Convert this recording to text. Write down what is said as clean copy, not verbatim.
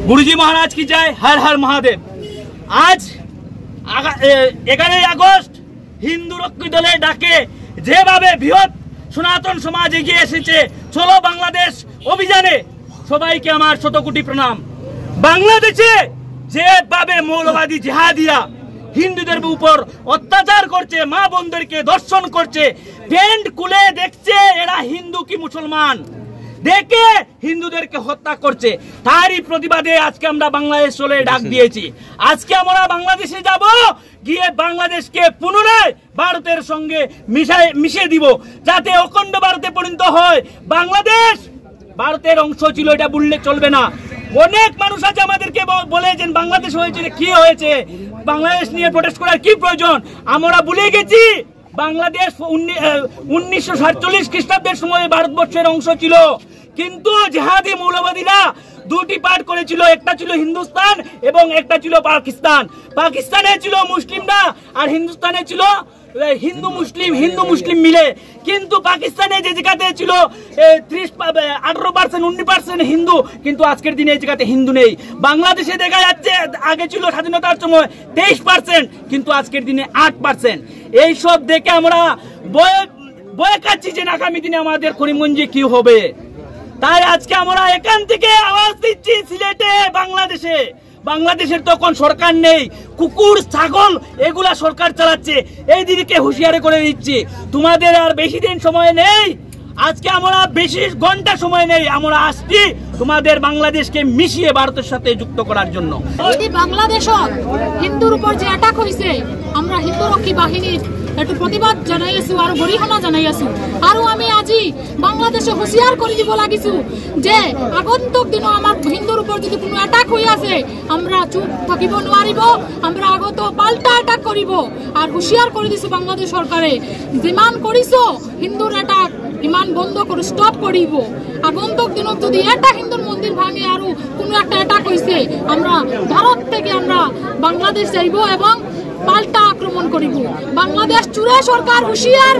गुरुजी महाराज की जय, हर हर महादेव। आज 11 আগস্ট হিন্দু রক্ষী দলের ডাকে যেভাবে বৃহৎ সনাতন সমাজ এগিয়ে এসেছে চলো বাংলাদেশ অভিযানে, সবাইকে আমার শতকোটি প্রণাম। বাংলাদেশে যেভাবে মৌলবাদী জিহাদিরা হিন্দুদের উপর অত্যাচার করছে, মা বোনদেরকে ধর্ষণ করছে, প্যান্ট খুলে দেখছে এরা হিন্দু কি মুসলমান, দেখে হিন্দুদেরকে হত্যা করছে, তারই প্রতিবাদে আজকে আমরা বাংলাদেশ চলে ডাক দিয়েছি। আজকে আমরা বাংলাদেশে যাব, গিয়ে বাংলাদেশকে পুনরায় ভারতের সঙ্গে মিশিয়ে দিব, যাতে অখণ্ড ভারতে পরিণত হয়। বাংলাদেশ ভারতের অংশ ছিল, এটা বললে চলবে না। অনেক মানুষ আছে আমাদেরকে বলে যে বাংলাদেশ হয়েছে, কি হয়েছে, বাংলাদেশ নিয়ে প্রোটেস্ট করার কি প্রয়োজন। আমরা ভুলে গেছি বাংলাদেশ 1947 খ্রিস্টাব্দের সময় ভারতবর্ষের অংশ ছিল, কিন্তু জিহাদি মৌলবাদীরা দুটি পার্ট করেছিল, একটা ছিল হিন্দুস্তান এবং একটা ছিল পাকিস্তান। পাকিস্তানে ছিল মুসলিমরা আর হিন্দুস্তানে ছিল হিন্দু মুসলিম মিলে, কিন্তু পাকিস্তানে যে জায়গাতে ছিল 18% 19% হিন্দু, কিন্তু আজকের দিনে এই জায়গাতে হিন্দু নেই। বাংলাদেশে দেখা যাচ্ছে আগে ছিল স্বাধীনতার সময় 23%, কিন্তু আজকের দিনে 8%। এইসব দেখে আমরা বয়ে কাচ্ছি যে আগামী দিনে আমাদের করিমগঞ্জে কি হবে। তাই আজকে আমরা এখান থেকে আওয়াজ দিচ্ছি সিলেটে, বাংলাদেশের তখন সরকার নেই, কুকুর ছাগল এগুলা সরকার চালাচ্ছে, এই দিকে হুঁশিয়ারি করে দিচ্ছি তোমাদের আর বেশি দিন সময় নেই। আজকে আমরা বেশি ঘন্টা সময় নেই, আমরা আসছি তোমাদের বাংলাদেশকে মিশিয়ে ভারতের সাথে যুক্ত করার জন্য। বাংলাদেশত হিন্দুর উপর যে অ্যাটাক হয়েছে, আমরা হিন্দু রক্ষী বাহিনীর একটু প্রতিবাদ জানাই আছো আর গরিহনা জানাই আছো। আর আমি আজি বাংলাদেশে হুঁশিয়ার করে দিব লাগিছো যে আগন্তুক দিন আমার হিন্দুর উপর যদি কোনো অ্যাটাক হয়ে আছে, আমরা চুপ থাকিব নোৱাৰিব, আমরা আগত পাল্টা অ্যাটাক করিব। আর হুঁশিয়ার করে দিছো বাংলাদেশ সরকারে, যিমান করিছো হিন্দুর অ্যাটাক ইমান বন্ধ করে স্টপ করিব। আগন্তুক দিনত যদি একটা হিন্দুর মন্দির ভাঙে আর কোনো একটা অ্যাটাক হয়েছে, আমরা ভারত থেকে আমরা বাংলাদেশ যাইব এবং পাল্টা আক্রমণ করিব। বাংলাদেশ চুরে সরকার হুঁশিয়ার।